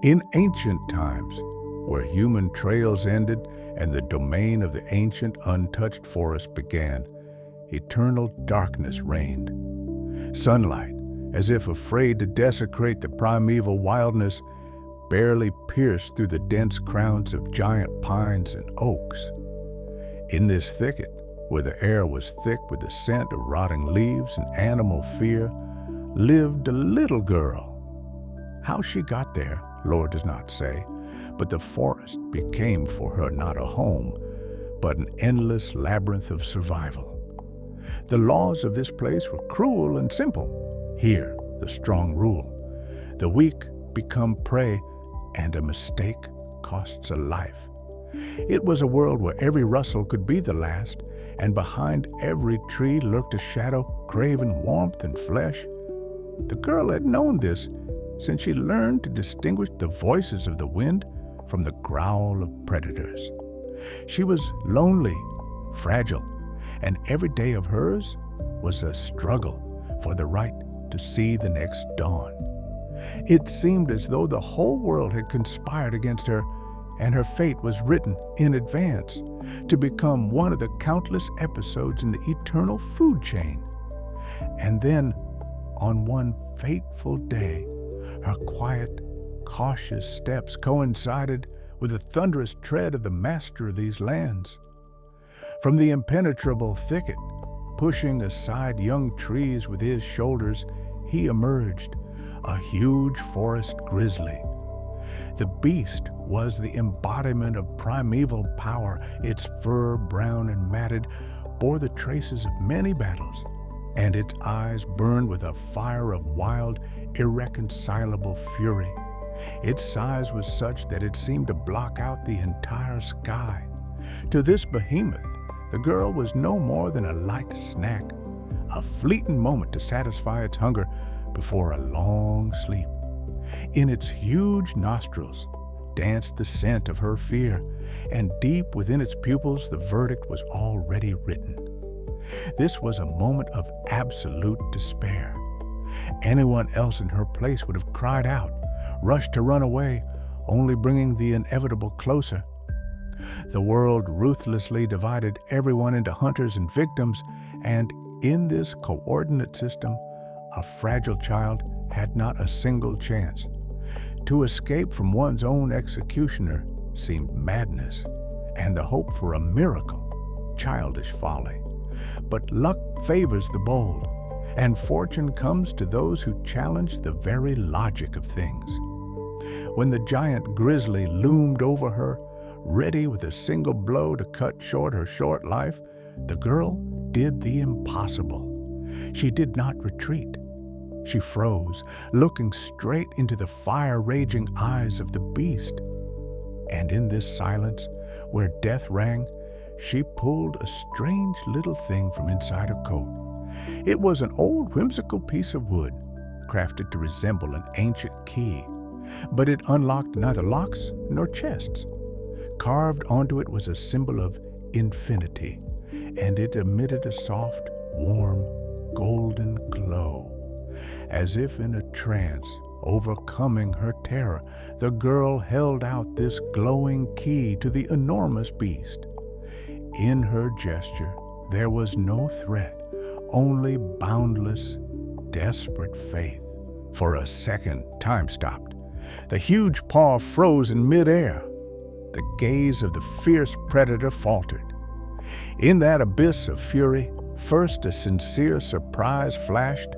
In ancient times, where human trails ended and the domain of the ancient untouched forest began, eternal darkness reigned. Sunlight, as if afraid to desecrate the primeval wildness, barely pierced through the dense crowns of giant pines and oaks. In this thicket, where the air was thick with the scent of rotting leaves and animal fear, lived a little girl. How she got there, Lord does not say, but the forest became for her not a home, but an endless labyrinth of survival. The laws of this place were cruel and simple. Here, the strong rule. The weak become prey, and a mistake costs a life. It was a world where every rustle could be the last, and behind every tree lurked a shadow craving warmth and flesh. The girl had known this since she learned to distinguish the voices of the wind from the growl of predators. She was lonely, fragile, and every day of hers was a struggle for the right to see the next dawn. It seemed as though the whole world had conspired against her, and her fate was written in advance to become one of the countless episodes in the eternal food chain. And then, on one fateful day, her quiet, cautious steps coincided with the thunderous tread of the master of these lands. From the impenetrable thicket, pushing aside young trees with his shoulders, he emerged, a huge forest grizzly. The beast was the embodiment of primeval power. Its fur, brown and matted, bore the traces of many battles, and its eyes burned with a fire of wild, irreconcilable fury. Its size was such that it seemed to block out the entire sky. To this behemoth, the girl was no more than a light snack, a fleeting moment to satisfy its hunger before a long sleep. In its huge nostrils danced the scent of her fear, and deep within its pupils the verdict was already written. This was a moment of absolute despair. Anyone else in her place would have cried out, rushed to run away, only bringing the inevitable closer. The world ruthlessly divided everyone into hunters and victims, and in this coordinate system, a fragile child had not a single chance. To escape from one's own executioner seemed madness, and the hope for a miracle, childish folly. But luck favors the bold, and fortune comes to those who challenge the very logic of things. When the giant grizzly loomed over her, ready with a single blow to cut short her short life, the girl did the impossible. She did not retreat. She froze, looking straight into the fire-raging eyes of the beast. And in this silence, where death rang, she pulled a strange little thing from inside her coat. It was an old whimsical piece of wood, crafted to resemble an ancient key, but it unlocked neither locks nor chests. Carved onto it was a symbol of infinity, and it emitted a soft, warm, golden glow. As if in a trance, overcoming her terror, the girl held out this glowing key to the enormous beast. In her gesture, there was no threat, only boundless, desperate faith. For a second, time stopped. The huge paw froze in midair. The gaze of the fierce predator faltered. In that abyss of fury, first a sincere surprise flashed,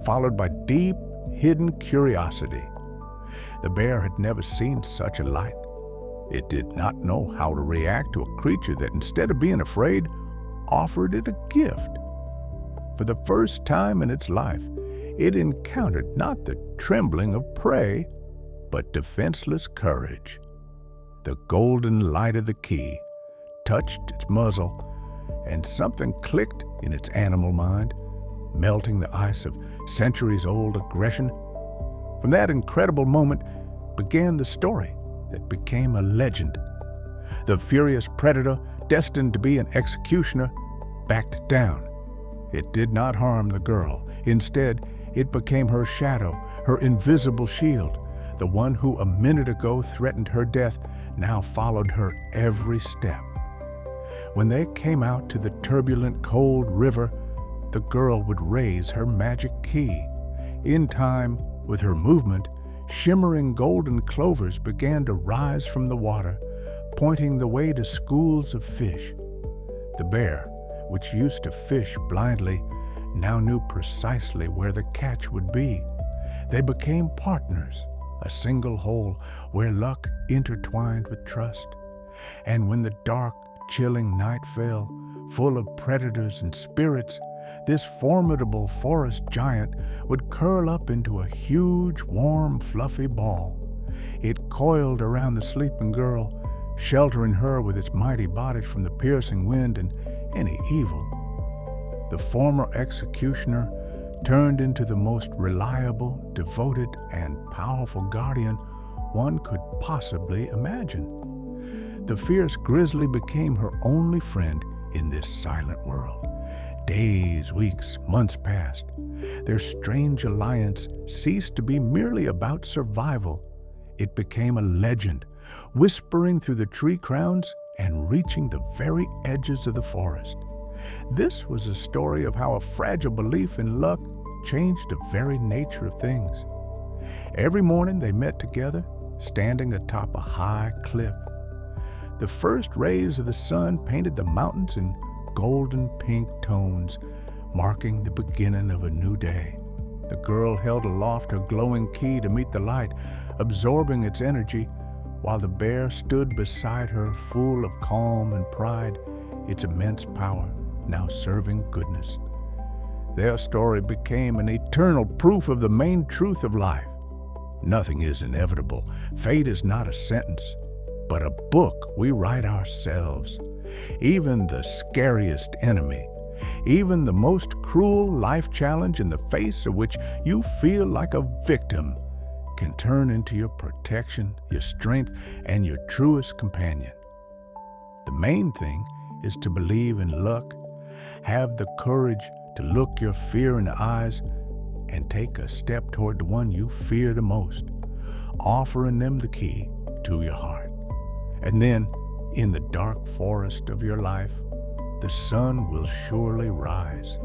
followed by deep, hidden curiosity. The bear had never seen such a light. It did not know how to react to a creature that, instead of being afraid, offered it a gift. For the first time in its life, it encountered not the trembling of prey, but defenseless courage. The golden light of the key touched its muzzle, and something clicked in its animal mind, melting the ice of centuries-old aggression. From that incredible moment began the story that became a legend. The furious predator, destined to be an executioner, backed down. It did not harm the girl. Instead, it became her shadow, her invisible shield, The one who a minute ago threatened her death now followed her every step. When they came out to the turbulent, cold river, the girl would raise her magic key. In time, with her movement, shimmering golden clovers began to rise from the water, pointing the way to schools of fish. The bear, which used to fish blindly, now knew precisely where the catch would be. They became partners, a single whole where luck intertwined with trust. And when the dark, chilling night fell, full of predators and spirits, this formidable forest giant would curl up into a huge, warm, fluffy ball. It coiled around the sleeping girl, sheltering her with its mighty body from the piercing wind and any evil. The former executioner turned into the most reliable, devoted, and powerful guardian one could possibly imagine. The fierce grizzly became her only friend in this silent world. Days, weeks, months passed. Their strange alliance ceased to be merely about survival. It became a legend, whispering through the tree crowns and reaching the very edges of the forest. This was a story of how a fragile belief in luck changed the very nature of things. Every morning they met together, standing atop a high cliff. The first rays of the sun painted the mountains in golden pink tones, marking the beginning of a new day. The girl held aloft her glowing key to meet the light, absorbing its energy, while the bear stood beside her, full of calm and pride, its immense power now serving goodness. Their story became an eternal proof of the main truth of life. Nothing is inevitable. Fate is not a sentence, but a book we write ourselves. Even the scariest enemy, even the most cruel life challenge in the face of which you feel like a victim, can turn into your protection, your strength, and your truest companion. The main thing is to believe in luck, have the courage to look your fear in the eyes, and take a step toward the one you fear the most, offering them the key to your heart. And then, in the dark forest of your life, the sun will surely rise.